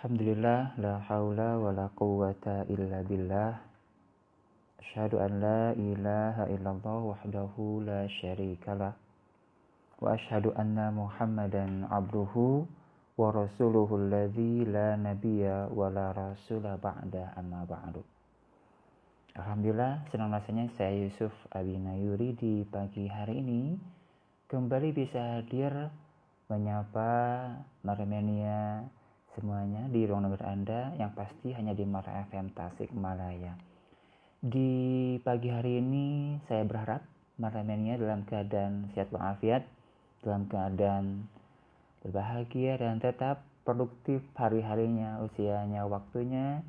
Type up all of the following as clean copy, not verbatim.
Alhamdulillah, la haula wa la quwwata illa billah. Asyhadu an la ilaha illallah wahdahu la syarikalah. Wa asyhadu anna Muhammadan abduhu wa rasuluhu alladzi la nabiyya wa la rasula ba'da amma ba'du. Alhamdulillah, senang rasanya saya Yusuf Abinayuri di pagi hari ini kembali bisa hadir menyapa Maremania semuanya di ruang dengar Anda yang pasti hanya di Mara FM Tasikmalaya. Di pagi hari ini saya berharap Maremania dalam keadaan sehat walafiat, dalam keadaan berbahagia dan tetap produktif hari-harinya, usianya, waktunya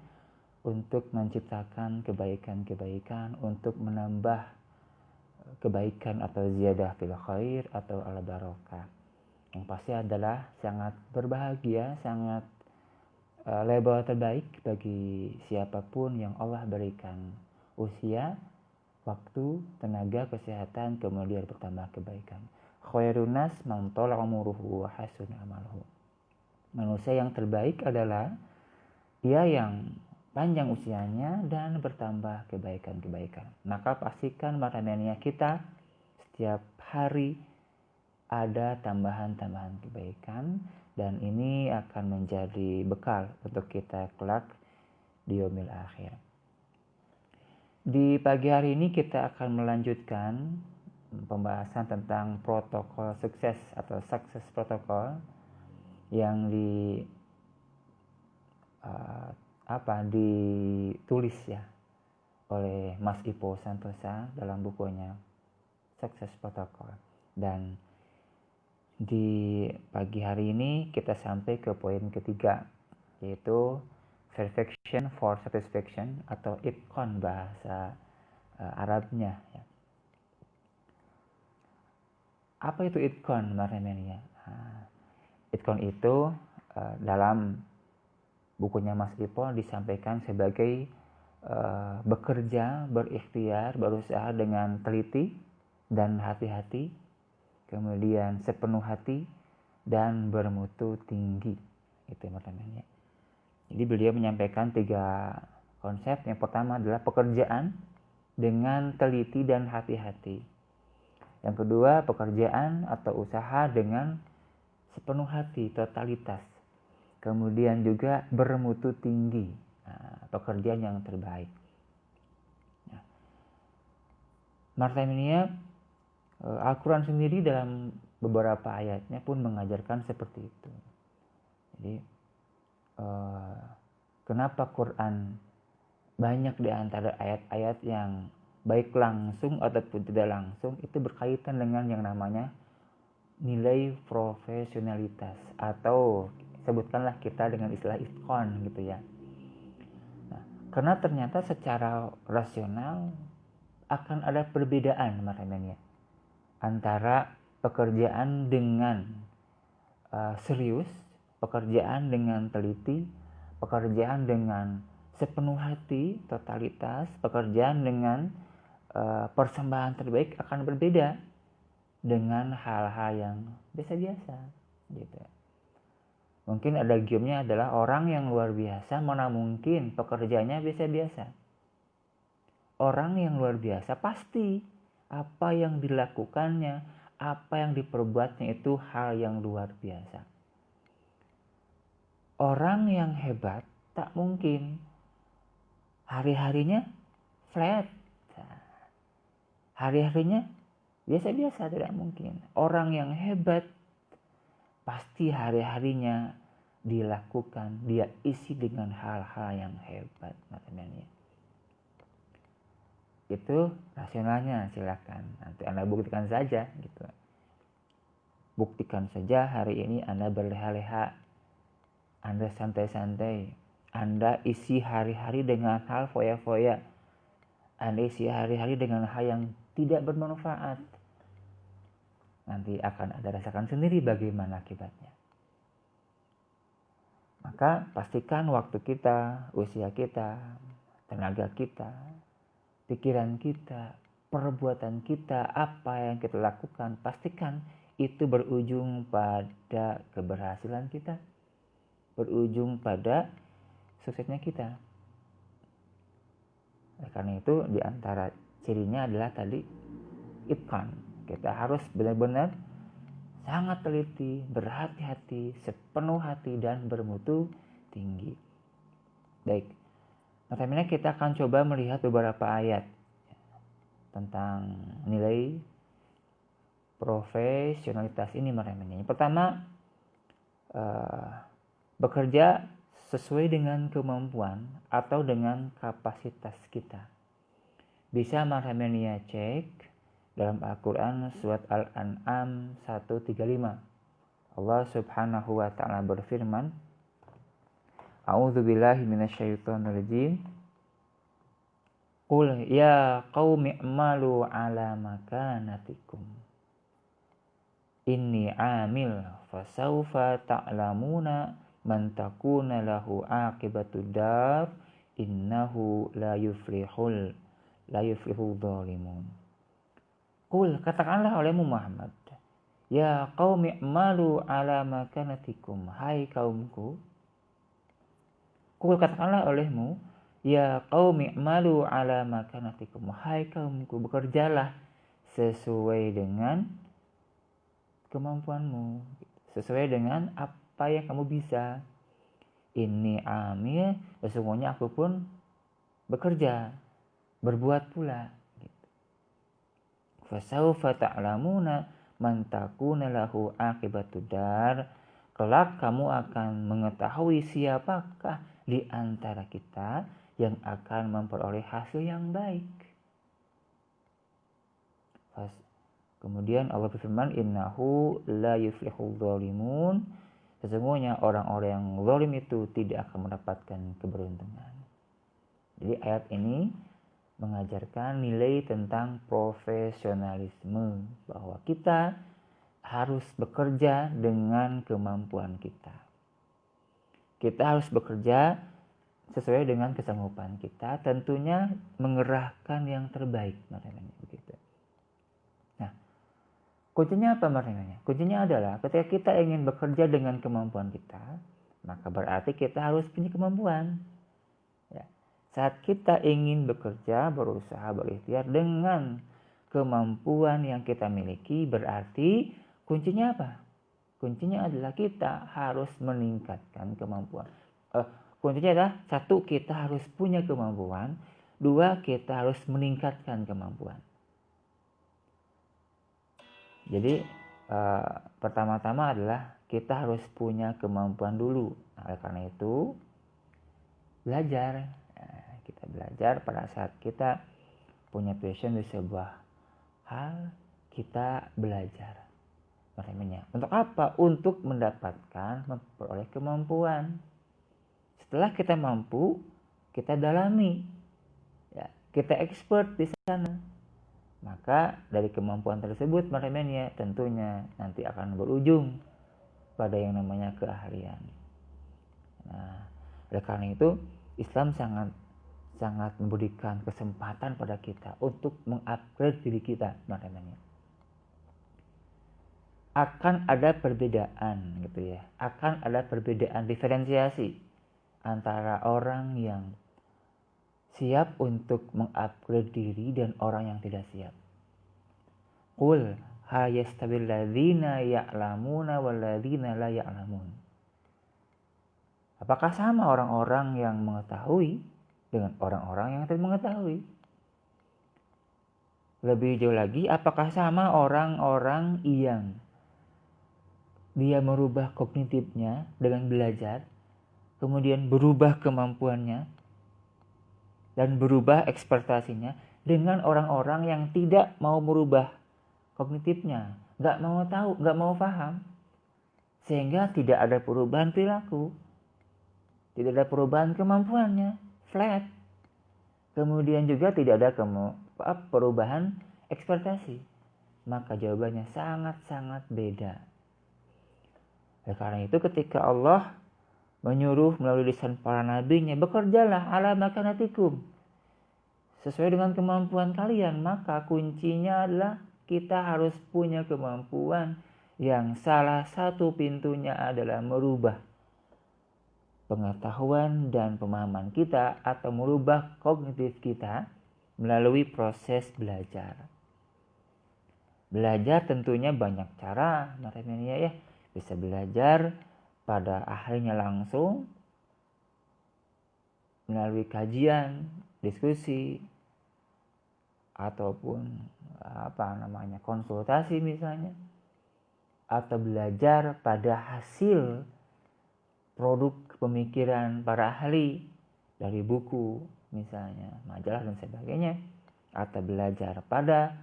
untuk menciptakan kebaikan-kebaikan, untuk menambah kebaikan atau ziyadah fil khair atau ala barokah. Yang pasti adalah sangat berbahagia, sangat label terbaik bagi siapapun yang Allah berikan usia, waktu, tenaga, kesehatan, kemudian bertambah kebaikan. Khairun nas man tala umuruhu wa hasuna amaluhu. Manusia yang terbaik adalah dia yang panjang usianya dan bertambah kebaikan-kebaikan. Maka pastikan Maremania kita setiap hari ada tambahan-tambahan kebaikan, dan ini akan menjadi bekal untuk kita kelak di yaumil akhir. Di pagi hari ini kita akan melanjutkan pembahasan tentang protokol sukses atau success protocol yang ditulis ya oleh Mas Ipo Santosa dalam bukunya Success Protocol. Dan di pagi hari ini kita sampai ke poin ketiga, yaitu perfection for satisfaction atau itqan bahasa Arabnya ya. Apa itu itqan Maremania? Itqan itu dalam bukunya Mas Ipo disampaikan sebagai bekerja, berikhtiar, berusaha dengan teliti dan hati-hati, kemudian sepenuh hati dan bermutu tinggi. Itu namanya. Jadi beliau menyampaikan 3 konsep. Yang pertama adalah pekerjaan dengan teliti dan hati-hati. Yang kedua, pekerjaan atau usaha dengan sepenuh hati, totalitas. Kemudian juga bermutu tinggi, pekerjaan yang terbaik. Maremania, Al-Quran sendiri dalam beberapa ayatnya pun mengajarkan seperti itu. Jadi kenapa Quran banyak di antara ayat-ayat yang baik langsung ataupun tidak langsung itu berkaitan dengan yang namanya nilai profesionalitas, atau sebutkanlah kita dengan istilah itqan gitu ya. Karena ternyata secara rasional akan ada perbedaan Maremania antara pekerjaan dengan serius, pekerjaan dengan teliti, pekerjaan dengan sepenuh hati, totalitas, pekerjaan dengan persembahan terbaik akan berbeda dengan hal-hal yang biasa-biasa gitu. Mungkin ada giumnya adalah orang yang luar biasa, mana mungkin pekerjaannya biasa-biasa. Orang yang luar biasa pasti apa yang dilakukannya, apa yang diperbuatnya itu hal yang luar biasa. Orang yang hebat tak mungkin hari-harinya flat. Hari-harinya biasa-biasa, tidak mungkin. Orang yang hebat pasti hari-harinya dilakukan, dia isi dengan hal-hal yang hebat. Namanya. Itu rasionalnya, silakan. Nanti Anda buktikan saja gitu. Buktikan saja hari ini Anda berleha-leha, Anda santai-santai, Anda isi hari-hari dengan hal foya-foya, Anda isi hari-hari dengan hal yang tidak bermanfaat. Nanti akan Anda rasakan sendiri bagaimana akibatnya. Maka pastikan waktu kita, usia kita, tenaga kita, pikiran kita, perbuatan kita, apa yang kita lakukan, pastikan itu berujung pada keberhasilan kita. berujung pada suksesnya kita. Karena itu di antara cirinya adalah tadi itqan. Kita harus benar-benar sangat teliti, berhati-hati, sepenuh hati dan bermutu tinggi. Baik. Pertama kita akan coba melihat beberapa ayat tentang nilai profesionalitas ini namanya. Yang pertama, bekerja sesuai dengan kemampuan atau dengan kapasitas kita. Bisa Marhamania cek dalam Al-Quran surat Al-An'am 135. Allah subhanahu wa ta'ala berfirman, A'udzubillahi minasyaitonirrajim. Qul ya qaumi i'malu ala makanatikum. Inni amil fasawfa ta'lamuna man takuna lahu aqibatud dar innahu la yuflihul zalimun. Qul, katakanlah olehmu Muhammad, ya qaumi i'malu ala makanatikum, hai kaumku. Qul, katakanlah olehmu, ya qaumi i'malu ala makanatikum, hai kaumku, bekerjalah sesuai dengan kemampuanmu, sesuai dengan apa yang kamu bisa. Ini amil, sesungguhnya aku pun bekerja, berbuat pula. Fasawfa ta'lamuna man takuna lahu aqibatud dar. Kelak kamu akan mengetahui siapakah di antara kita yang akan memperoleh hasil yang baik. Kemudian Allah berfirman, innahu la yuflihul zalimun. Sesungguhnya orang-orang yang zalim itu tidak akan mendapatkan keberuntungan. Jadi ayat ini mengajarkan nilai tentang profesionalisme, bahwa kita harus bekerja dengan kemampuan kita. Kita harus bekerja sesuai dengan kesanggupan kita, tentunya mengerahkan yang terbaik, maknanya begitu. Nah, kuncinya apa maknanya? Kuncinya adalah ketika kita ingin bekerja dengan kemampuan kita, maka berarti kita harus punya kemampuan. Saat kita ingin bekerja, berusaha, berikhtiar dengan kemampuan yang kita miliki, berarti kuncinya apa? Kuncinya adalah kita harus meningkatkan kemampuan. Kuncinya adalah satu, kita harus punya kemampuan. Dua, kita harus meningkatkan kemampuan. Jadi pertama-tama adalah kita harus punya kemampuan dulu. Nah, karena itu belajar. Kita belajar pada saat kita punya passion di sebuah hal, kita belajar. Makanya, untuk apa? Untuk mendapatkan, memperoleh kemampuan. Setelah kita mampu, kita dalami, ya, kita expert di sana. Maka dari kemampuan tersebut, makanya tentunya nanti akan berujung pada yang namanya keahlian. Nah, oleh karena itu Islam sangat memberikan kesempatan pada kita untuk mengupgrade diri kita, maknanya. Akan ada perbedaan gitu ya. Akan ada perbedaan diferensiasi antara orang yang siap untuk mengupgrade diri dan orang yang tidak siap. Qul hal yastabil ladzina ya'lamuna wal ladzina la ya'lamun. Apakah sama orang-orang yang mengetahui dengan orang-orang yang tidak mengetahui? Lebih jauh lagi, apakah sama orang-orang yang dia merubah kognitifnya dengan belajar, kemudian berubah kemampuannya dan berubah ekspektasinya, dengan orang-orang yang tidak mau merubah kognitifnya, nggak mau tahu, nggak mau paham, sehingga tidak ada perubahan perilaku, tidak ada perubahan kemampuannya, flat. Kemudian juga tidak ada perubahan ekspektasi. Maka jawabannya sangat-sangat beda. Oleh karena itu ketika Allah menyuruh melalui lisan para nabinya, bekerjalah ala makanatikum, sesuai dengan kemampuan kalian, maka kuncinya adalah kita harus punya kemampuan yang salah satu pintunya adalah merubah pengetahuan dan pemahaman kita atau merubah kognitif kita melalui proses belajar. Belajar tentunya banyak cara, ya. Bisa belajar pada ahlinya langsung, melalui kajian, diskusi, ataupun konsultasi misalnya, atau belajar pada hasil produk pemikiran para ahli dari buku misalnya, majalah dan sebagainya, atau belajar pada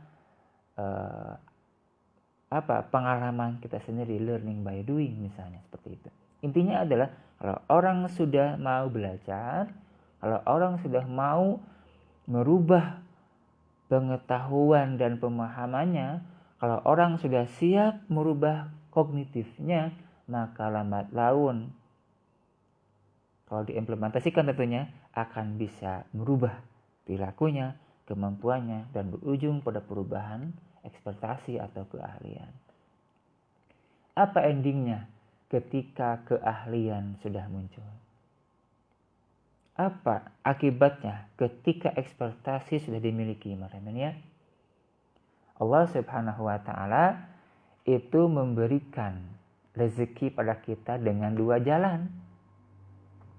pengalaman kita sendiri, learning by doing misalnya, seperti itu. Intinya adalah kalau orang sudah mau belajar, kalau orang sudah mau merubah pengetahuan dan pemahamannya, kalau orang sudah siap merubah kognitifnya, maka lambat laun kalau diimplementasikan tentunya akan bisa merubah perilakunya, kemampuannya, dan berujung pada perubahan ekspektasi atau keahlian. Apa endingnya ketika keahlian sudah muncul? Apa akibatnya ketika ekspektasi sudah dimiliki, ya? Allah Subhanahu wa Ta'ala itu memberikan rezeki pada kita dengan dua jalan.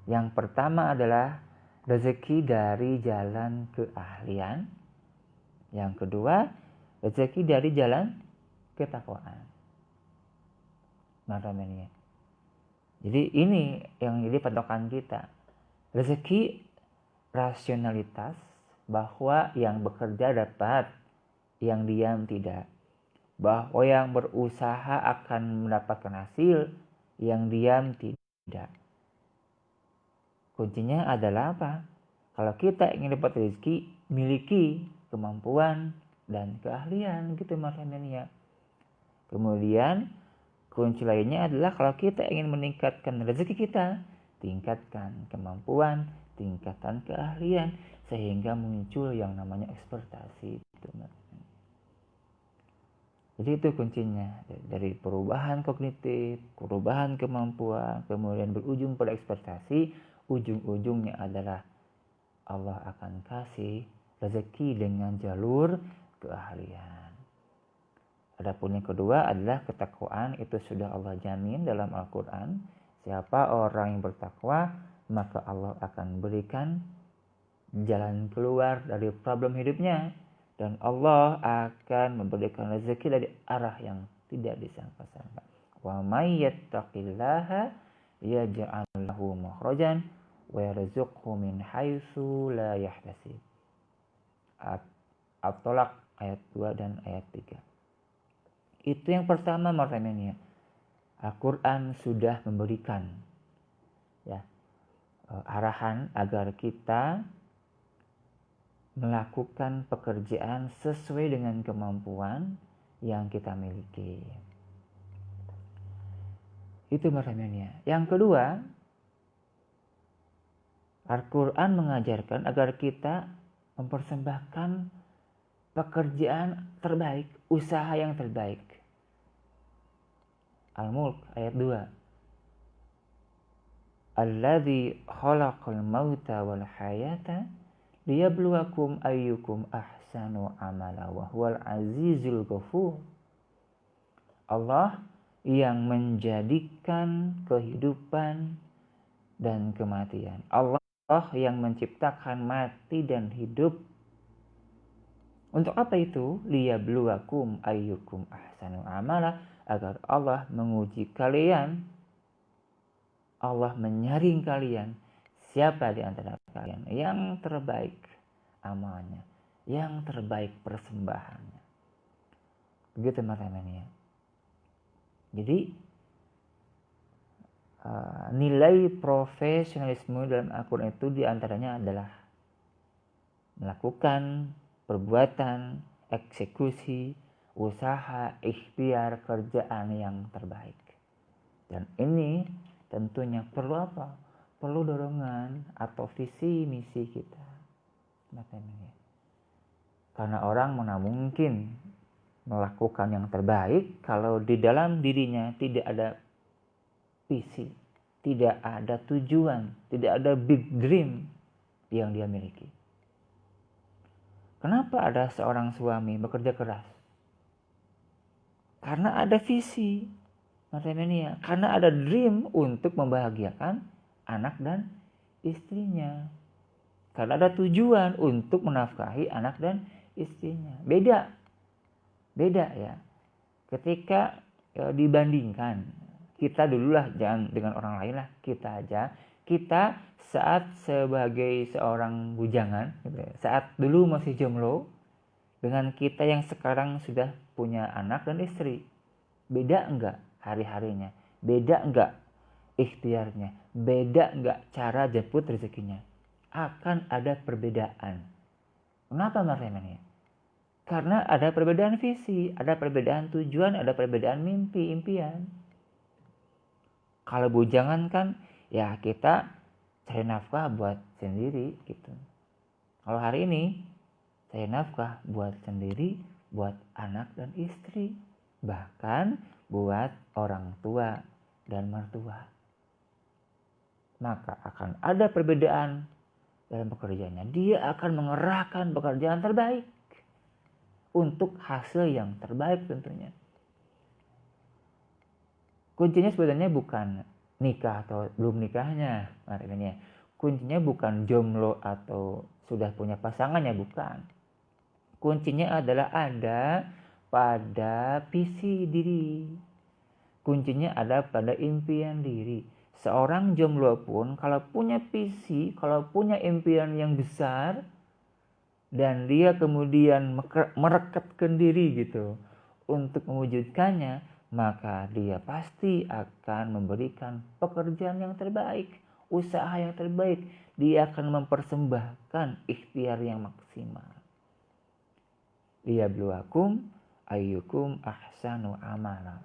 Yang pertama adalah rezeki dari jalan keahlian. Yang kedua, rezeki dari jalan ketakwaan. Ya. Jadi ini yang jadi patokan kita. Rezeki rasionalitas, bahwa yang bekerja dapat, yang diam tidak. Bahwa yang berusaha akan mendapatkan hasil, yang diam tidak. Kuncinya adalah apa? Kalau kita ingin dapat rezeki, miliki kemampuan dan keahlian, gitu ya. Kemudian kunci lainnya adalah kalau kita ingin meningkatkan rezeki kita, tingkatkan kemampuan, tingkatkan keahlian, sehingga muncul yang namanya ekspektasi. Jadi itu kuncinya, dari perubahan kognitif, perubahan kemampuan, kemudian berujung pada ekspektasi, ujung-ujungnya adalah Allah akan kasih rezeki dengan jalur keahlian. Adapun yang kedua adalah ketakwaan, itu sudah Allah jamin dalam Al-Quran. Siapa orang yang bertakwa, maka Allah akan berikan jalan keluar dari problem hidupnya. Dan Allah akan memberikan rezeki dari arah yang tidak disangka-sangka. Wa may yattaqillaha yaj'al lahu makhrajan wa yarzuqhu min haitsu la yahtasib. At-Tolak ayat 2 dan ayat 3. Itu yang pertama, ya. Al-Quran sudah memberikan arahan agar kita melakukan pekerjaan sesuai dengan kemampuan yang kita miliki. Itu ya. Yang kedua, Al-Quran mengajarkan agar kita mempersembahkan pekerjaan terbaik, usaha yang terbaik. Al-Mulk ayat 2. Alladzi khalaqal mauta wal hayata liyabluwakum ayyukum ahsanu amala wa huwal azizul ghafur. Allah yang menjadikan kehidupan dan kematian. Allah yang menciptakan mati dan hidup. Untuk apa itu? Liyabluwakum ayyukum ahsanu amala, agar Allah menguji kalian. Allah menyaring kalian, siapa di antara kalian yang terbaik amalnya, yang terbaik persembahannya. Begitu ya. Jadi nilai profesionalisme dalam Al-Quran itu diantaranya adalah melakukan perbuatan, eksekusi, usaha, ikhtiar, kerjaan yang terbaik. Dan ini tentunya perlu apa? Perlu dorongan atau visi misi kita. Karena orang mana mungkin melakukan yang terbaik kalau di dalam dirinya tidak ada visi, tidak ada tujuan, tidak ada big dream yang dia miliki. Kenapa ada seorang suami bekerja keras? Karena ada visi, karena ada dream untuk membahagiakan anak dan istrinya. Karena ada tujuan untuk menafkahi anak dan istrinya. Beda ya. Ketika dibandingkan, kita dululah, jangan dengan orang lain lah, kita aja. Kita saat sebagai seorang bujangan, saat dulu masih jomblo, dengan kita yang sekarang sudah punya anak dan istri, beda enggak hari-harinya? Beda enggak ikhtiarnya? Beda enggak cara jemput rezekinya? Akan ada perbedaan. Kenapa maknanya? Karena ada perbedaan visi, ada perbedaan tujuan, ada perbedaan mimpi, impian. Kalau bujangan kan ya kita cari nafkah buat sendiri gitu. Kalau hari ini cari nafkah buat sendiri, buat anak dan istri, bahkan buat orang tua dan mertua. Maka akan ada perbedaan dalam pekerjaannya. Dia akan mengerahkan pekerjaan terbaik untuk hasil yang terbaik tentunya. Kuncinya sebenarnya bukan nikah atau belum nikahnya, artinya. Kuncinya bukan jomblo atau sudah punya pasangannya, bukan. Kuncinya adalah ada pada visi diri. Kuncinya ada pada impian diri. Seorang jomblo pun kalau punya visi, kalau punya impian yang besar, dan dia kemudian merekatkan diri gitu untuk mewujudkannya, maka dia pasti akan memberikan pekerjaan yang terbaik, usaha yang terbaik. Dia akan mempersembahkan ikhtiar yang maksimal. Liyabluwakum ayyukum ahsanu amala,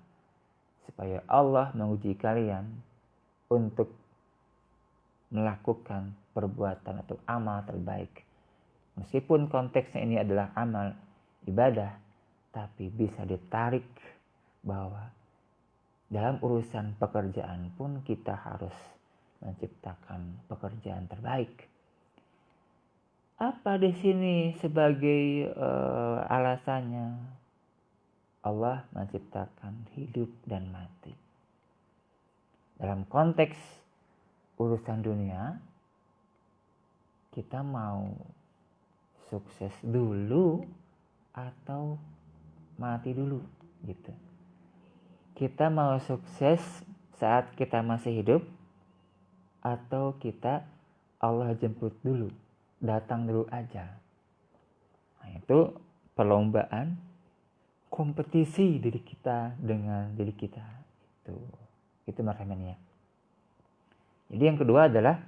supaya Allah menguji kalian untuk melakukan perbuatan atau amal terbaik. Meskipun konteksnya ini adalah amal ibadah, tapi bisa ditarik bahwa dalam urusan pekerjaan pun kita harus menciptakan pekerjaan terbaik. Apa di sini sebagai alasannya? Allah menciptakan hidup dan mati. Dalam konteks urusan dunia, kita mau sukses dulu atau mati dulu gitu. Kita mau sukses saat kita masih hidup atau kita Allah jemput dulu, datang dulu aja. Nah, itu perlombaan, kompetisi diri kita dengan diri kita. Itu maknanya. Jadi yang kedua adalah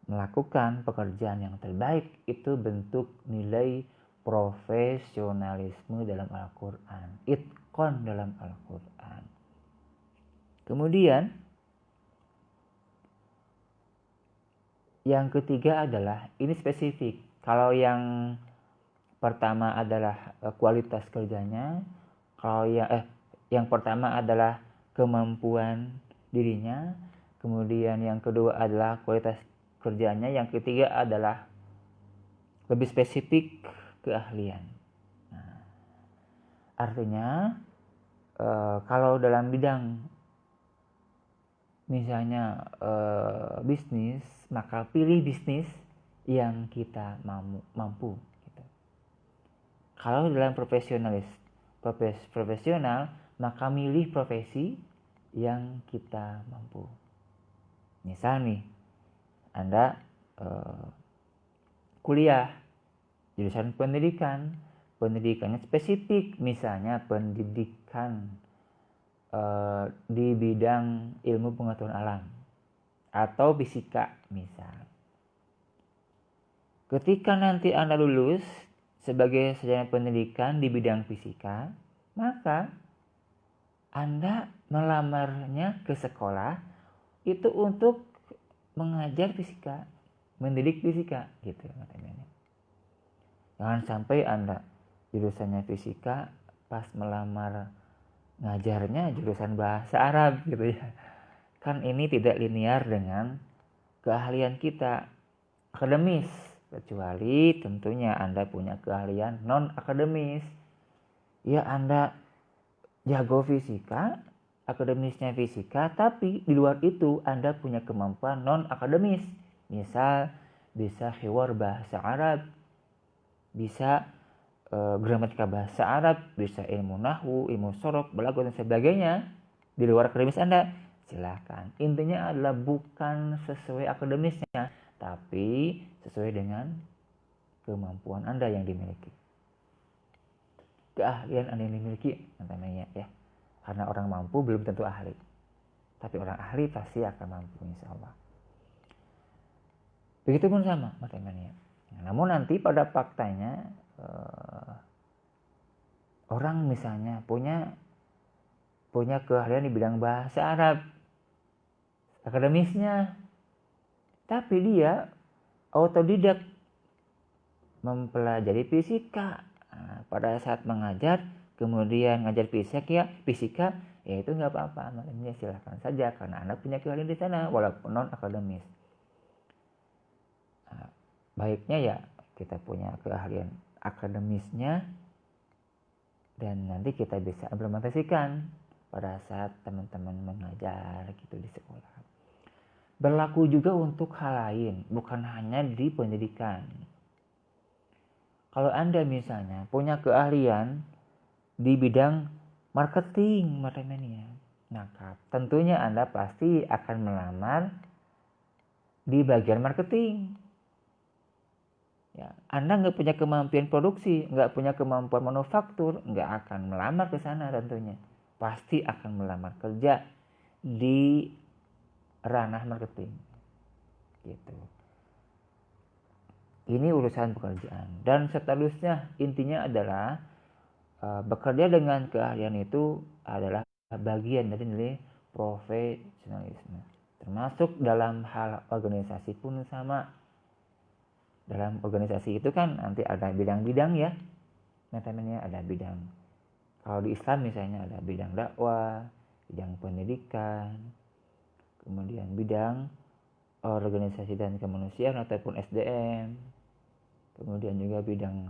melakukan pekerjaan yang terbaik, itu bentuk nilai profesionalisme dalam Al-Quran, itqan dalam Al-Quran. Kemudian yang ketiga adalah, ini spesifik. Kalau yang pertama adalah kualitas kerjanya, kalau yang pertama adalah kemampuan dirinya, kemudian yang kedua adalah kualitas kerjanya, yang ketiga adalah lebih spesifik keahlian. Nah, artinya kalau dalam bidang misalnya bisnis, maka pilih bisnis yang kita mampu gitu. Kalau dalam profesional, maka milih profesi yang kita mampu. Misal nih, Anda kuliah jurusan pendidikannya spesifik, misalnya pendidikan di bidang ilmu pengetahuan alam atau fisika misal. Ketika nanti Anda lulus sebagai sarjana pendidikan di bidang fisika, maka Anda melamarnya ke sekolah itu untuk mengajar fisika, mendidik fisika gitu katanya. Jangan sampai Anda jurusannya fisika, pas melamar ngajarnya jurusan bahasa Arab gitu ya. kan ini tidak linear dengan keahlian kita akademis, kecuali tentunya Anda punya keahlian non akademis. Ya, Anda jago fisika, akademisnya fisika, tapi di luar itu Anda punya kemampuan non akademis. Misal bisa hiwar bahasa Arab, bisa gramatika bahasa Arab, bisa ilmu nahwu, ilmu sorok, balaghah dan sebagainya di luar akademis Anda, silakan. Intinya adalah bukan sesuai akademisnya, tapi sesuai dengan kemampuan Anda yang dimiliki, keahlian Anda yang dimiliki namanya ya. Karena orang mampu belum tentu ahli, tapi orang ahli pasti akan mampu insya Allah. Begitupun sama teman-teman ya. Namun nanti pada faktanya orang misalnya punya keahlian di bidang bahasa Arab akademisnya, tapi dia autodidak mempelajari fisika. Nah, pada saat mengajar kemudian ngajar fisika ya itu nggak apa-apa, namanya silahkan saja karena Anda punya keahlian di sana walaupun non akademis. Nah, baiknya ya kita punya keahlian akademisnya dan nanti kita bisa implementasikan pada saat teman-teman mengajar gitu di sekolah. Berlaku juga untuk hal lain, bukan hanya di pendidikan. Kalau Anda misalnya punya keahlian di bidang marketing, maka tentunya Anda pasti akan melamar di bagian marketing. Ya, Anda nggak punya kemampuan produksi, nggak punya kemampuan manufaktur, nggak akan melamar ke sana tentunya. Pasti akan melamar kerja di ranah marketing. Gitu. Ini urusan pekerjaan. Dan seterusnya intinya adalah bekerja dengan keahlian itu adalah bagian dari nilai profesionalisme. Termasuk dalam hal organisasi pun sama. Dalam organisasi itu kan nanti ada bidang-bidang ya, teman-temannya ada bidang. Kalau di Islam misalnya ada bidang dakwah, bidang pendidikan, kemudian bidang organisasi dan kemanusiaan ataupun SDM, kemudian juga bidang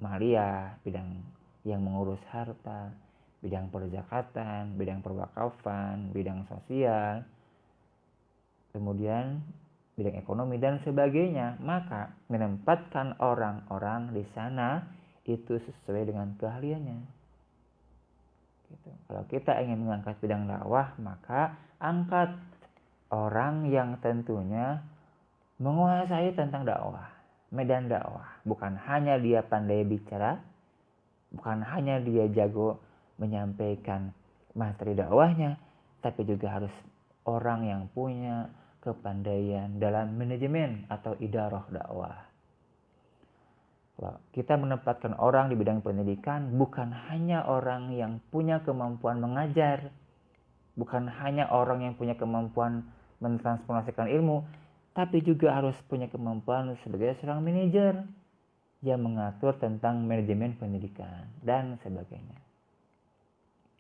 maliyah, bidang yang mengurus harta, bidang perzakatan, bidang perwakafan, bidang sosial, kemudian bidang ekonomi dan sebagainya. Maka menempatkan orang-orang di sana itu sesuai dengan keahliannya. Gitu. Kalau kita ingin mengangkat bidang dakwah, maka angkat orang yang tentunya menguasai tentang dakwah, medan dakwah. Bukan hanya dia pandai bicara, bukan hanya dia jago menyampaikan materi dakwahnya, tapi juga harus orang yang punya kepandaian dalam manajemen atau idarah dakwah. Kita menempatkan orang di bidang pendidikan bukan hanya orang yang punya kemampuan mengajar, bukan hanya orang yang punya kemampuan mentransformasikan ilmu, tapi juga harus punya kemampuan sebagai seorang manajer yang mengatur tentang manajemen pendidikan dan sebagainya.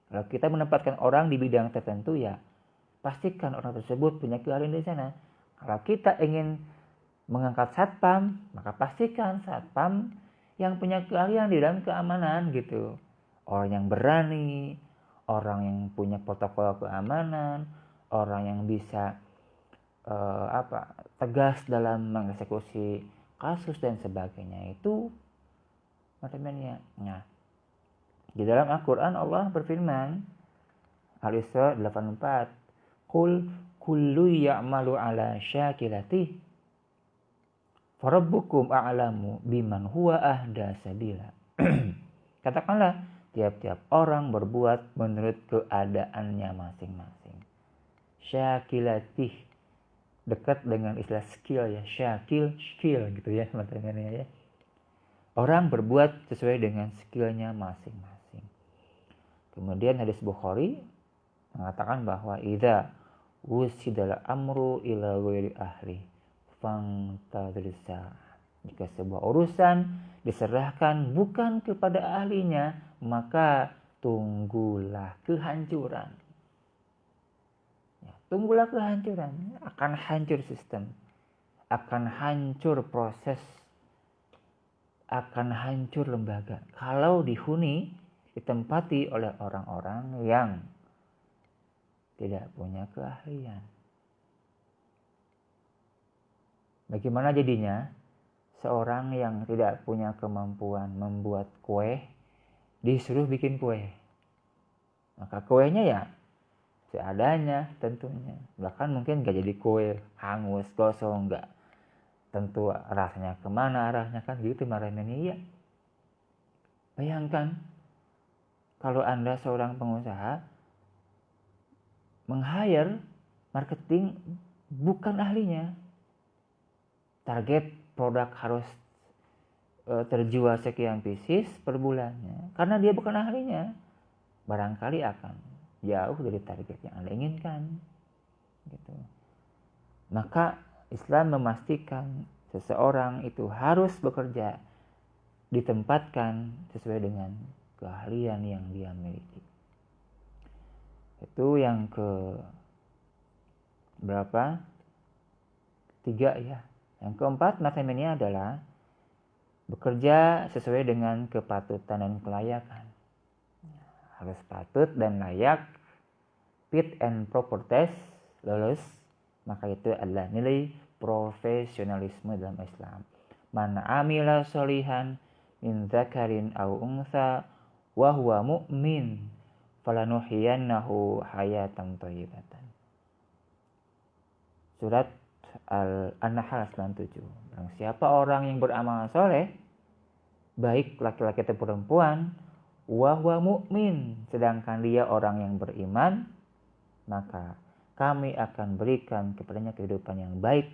Kalau kita menempatkan orang di bidang tertentu ya pastikan orang tersebut punya keahlian di sana. Kalau kita ingin mengangkat satpam, maka pastikan satpam yang punya keahlian di dalam keamanan gitu. Orang yang berani, orang yang punya protokol keamanan, orang yang bisa tegas dalam mengeksekusi kasus dan sebagainya itu teman-temannya. Nah, di dalam Al-Quran Allah berfirman Al-Isra 84, Qul kullu ya'malu ala syakilati farabbukum a'lamu biman huwa ahda sabila. Katakanlah tiap-tiap orang berbuat menurut keadaannya masing-masing. Syakilatih dekat dengan istilah skill ya, skill gitu ya teman-teman ya. Orang berbuat sesuai dengan skillnya masing-masing. Kemudian hadis Bukhari mengatakan bahwa idza wusidal amru ila ghairi ahli fantadrisa. Jika sebuah urusan diserahkan bukan kepada ahlinya, maka tunggulah kehancuran. Ya, tunggulah kehancuran, akan hancur sistem, akan hancur proses, akan hancur lembaga kalau dihuni ditempati oleh orang-orang yang tidak punya keahlian. Bagaimana jadinya seorang yang tidak punya kemampuan membuat kue disuruh bikin kue? Maka kuenya ya seadanya tentunya. Bahkan mungkin gak jadi kue, hangus, gosong, gak tentu rasanya kemana arahnya, kan gitu marahnya. Iya. Bayangkan kalau Anda seorang pengusaha meng-hire marketing bukan ahlinya. Target produk harus terjual sekian pieces per bulannya. Karena dia bukan ahlinya, barangkali akan jauh dari target yang Anda inginkan. Gitu. Maka Islam memastikan seseorang itu harus bekerja, ditempatkan sesuai dengan keahlian yang dia miliki. Itu yang ke berapa? 3 ya. Yang keempat matematiknya adalah bekerja sesuai dengan kepatutan dan kelayakan. Harus patut dan layak, fit and proper test, lulus. Maka itu adalah nilai profesionalisme dalam Islam. Man amila sholihan min dzakarin aw untha wa huwa mu'min falanuhyiyannahu hayatan thayyibatan. Surat Al-Nahl 97. Barang siapa orang yang beramal soleh, baik laki-laki atau perempuan, wa huwa mu'min, sedangkan dia orang yang beriman, maka kami akan berikan kepadanya kehidupan yang baik.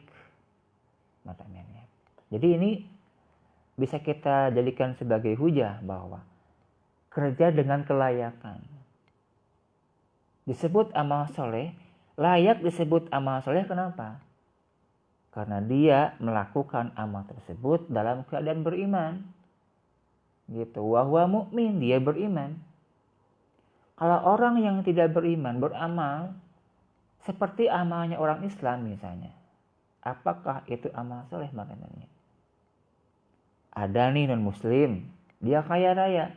Matanya. Jadi ini bisa kita jadikan sebagai hujah bahwa kerja dengan kelayakan. Disebut amal soleh, layak disebut amal soleh kenapa? Karena dia melakukan amal tersebut dalam keadaan beriman. Gitu. Wa huwa mu'min, dia beriman. Kalau orang yang tidak beriman beramal seperti amalnya orang Islam misalnya, apakah itu amal soleh maknanya? Ada nih non muslim, dia kaya raya,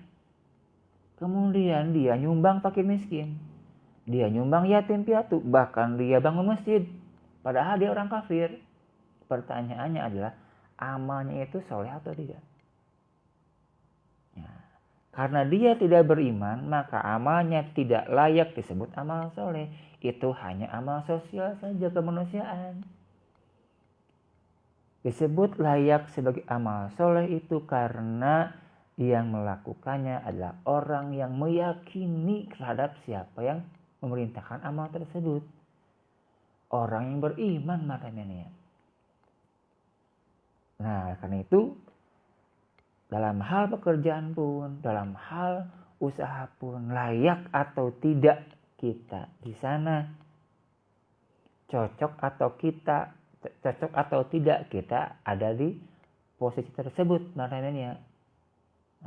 kemudian dia nyumbang fakir miskin, dia nyumbang yatim piatu, bahkan dia bangun masjid, padahal dia orang kafir. Pertanyaannya adalah amalnya itu soleh atau tidak? Ya, karena dia tidak beriman, maka amalnya tidak layak disebut amal soleh. Itu hanya amal sosial saja, kemanusiaan. Disebut layak sebagai amal soleh itu karena yang melakukannya adalah orang yang meyakini terhadap siapa yang memerintahkan amal tersebut. Orang yang beriman maknanya. Nah, karena itu dalam hal pekerjaan pun, dalam hal usaha pun, layak atau tidak kita di sana, cocok atau tidak kita ada di posisi tersebut maknanya.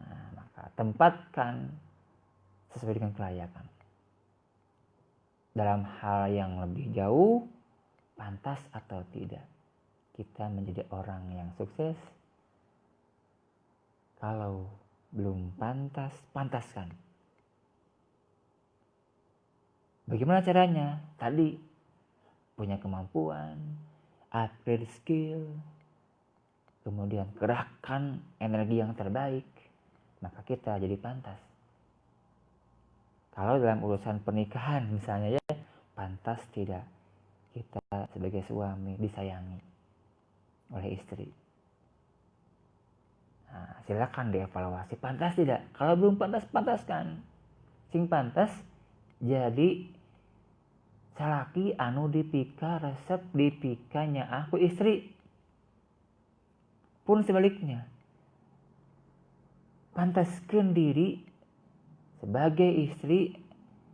Nah, maka tempatkan sesuai dengan kelayakan. Dalam hal yang lebih jauh, pantas atau tidak kita menjadi orang yang sukses. Kalau belum pantas, pantaskan. Bagaimana caranya? Tadi punya kemampuan, upgrade skill, kemudian kerahkan energi yang terbaik, maka kita jadi pantas. Kalau dalam urusan pernikahan misalnya ya, pantas tidak kita sebagai suami disayangi oleh istri. Nah, silakan dievaluasi, pantas tidak? Kalau belum pantas, pantaskan. Sing pantas jadi salaki anu dipika resep dipikanya aku istri. Pun sebaliknya, pantaskan diri sebagai istri,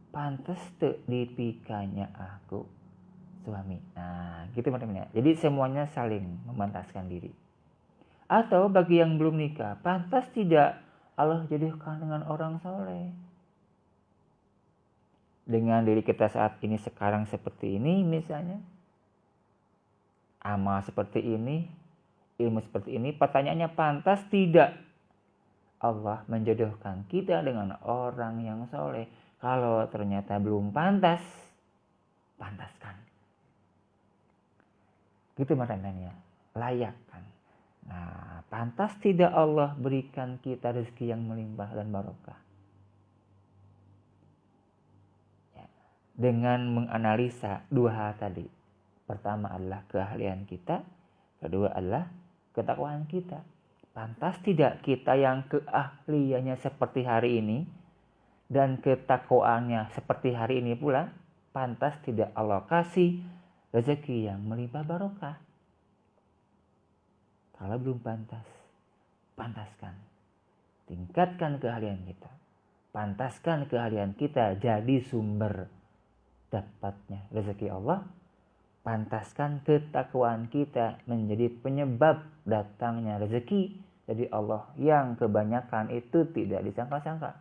pantas teu dipikanya aku suami. Nah, gitu teman-teman ya. Jadi semuanya saling memantaskan diri. Atau bagi yang belum nikah, pantas tidak Allah jadikan dengan orang soleh. dengan diri kita saat ini sekarang seperti ini misalnya, amal seperti ini, ilmu seperti ini, pertanyaannya pantas tidak Allah menjodohkan kita dengan orang yang soleh? Kalau ternyata belum pantas, pantaskan. Gitu maknanya, layak kan. Nah, pantas tidak Allah berikan kita rezeki yang melimpah dan barokah? Ya, dengan menganalisa dua hal tadi. Pertama adalah keahlian kita, kedua adalah ketakwaan kita. Pantas tidak kita yang keahliannya seperti hari ini dan ketakwaannya seperti hari ini pula, pantas tidak Allah kasih rezeki yang melimpah barokah? Kalau belum pantas, pantaskan. Tingkatkan keahlian kita. Pantaskan keahlian kita jadi sumber dapatnya rezeki Allah. Pantaskan ketakwaan kita menjadi penyebab datangnya rezeki dari Allah yang kebanyakan itu tidak disangka-sangka.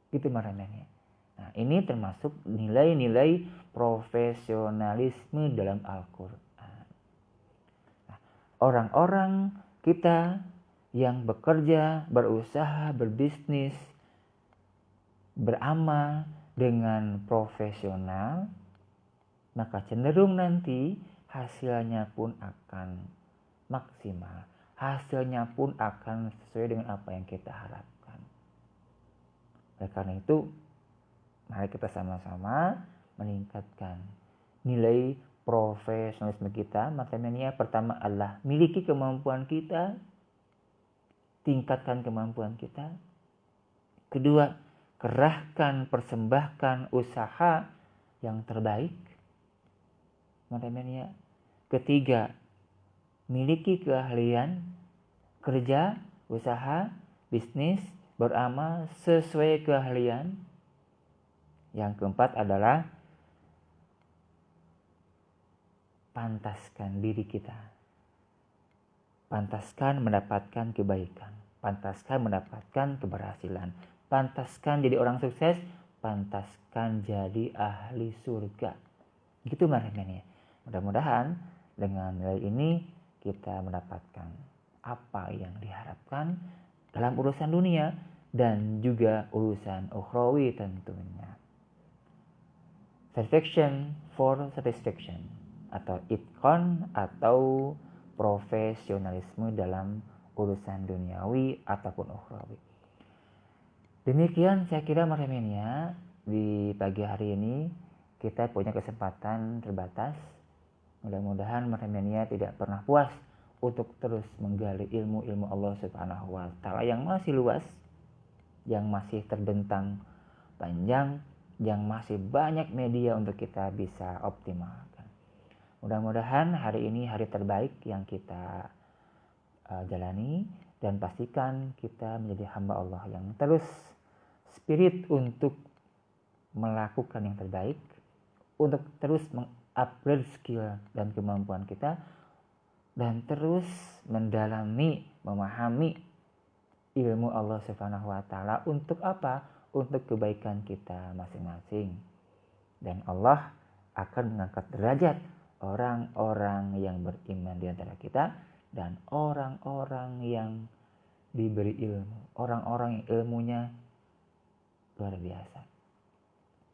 Gitu maknanya. Nah, ini termasuk nilai-nilai profesionalisme dalam Al-Quran. Nah, orang-orang kita yang bekerja, berusaha, berbisnis, beramal dengan profesional, maka cenderung nanti hasilnya pun akan maksimal. Hasilnya pun akan sesuai dengan apa yang kita harapkan. Oleh karena itu, mari kita sama-sama meningkatkan nilai profesionalisme kita. Makanya pertama adalah miliki kemampuan kita, tingkatkan kemampuan kita. Kedua, kerahkan, persembahkan usaha yang terbaik. Makanya ketiga, miliki keahlian, kerja, usaha, bisnis, beramal sesuai keahlian. Yang keempat adalah pantaskan diri kita. Pantaskan mendapatkan kebaikan. Pantaskan mendapatkan keberhasilan. Pantaskan jadi orang sukses. Pantaskan jadi ahli surga. Gitu maknanya. Mudah-mudahan dengan nilai ini kita mendapatkan apa yang diharapkan dalam urusan dunia dan juga urusan ukhrawi tentunya. Perfection for satisfaction atau itqan atau profesionalisme dalam urusan duniawi ataupun ukhrawi. Demikian saya kira marhamenia di pagi hari ini kita punya kesempatan terbatas. Mudah-mudahan marhamenia tidak pernah puas untuk terus menggali ilmu-ilmu Allah Subhanahu wa taala yang masih luas, yang masih terbentang panjang, yang masih banyak media untuk kita bisa optimalkan. Mudah-mudahan hari ini hari terbaik yang kita jalani, dan pastikan kita menjadi hamba Allah yang terus spirit untuk melakukan yang terbaik, untuk terus mengupgrade skill dan kemampuan kita, dan terus mendalami, memahami ilmu Allah Subhanahu wa taala untuk apa? Untuk kebaikan kita masing-masing. Dan Allah akan mengangkat derajat orang-orang yang beriman di antara kita dan orang-orang yang diberi ilmu, orang-orang yang ilmunya luar biasa.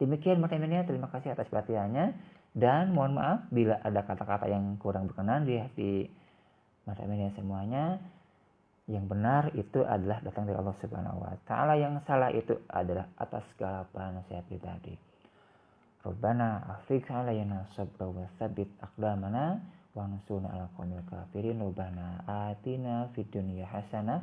Demikian marhamenia, terima kasih atas perhatiannya dan mohon maaf bila ada kata-kata yang kurang berkenan di hati marhamenia semuanya. Yang benar itu adalah datang dari Allah Subhanahu wa taala, yang salah itu adalah atas kealapan saya pribadi. Rabbana afriq alayna sabra wa tsabbit aqdamana wansurna 'alal qaumil kafirin. Rabbana atina fid dunya hasanah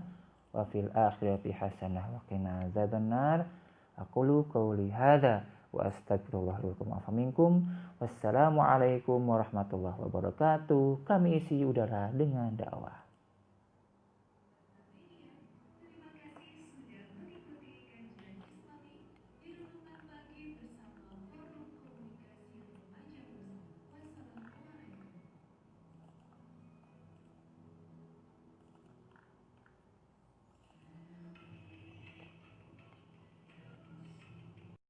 wa fil akhirati hasanah wa qina adzabannar. Aqulu qouli hadza wa astaghfirullah lakum wa minkum. Wassalamu alaikum warahmatullahi wabarakatuh. Kami isi udara dengan dakwah.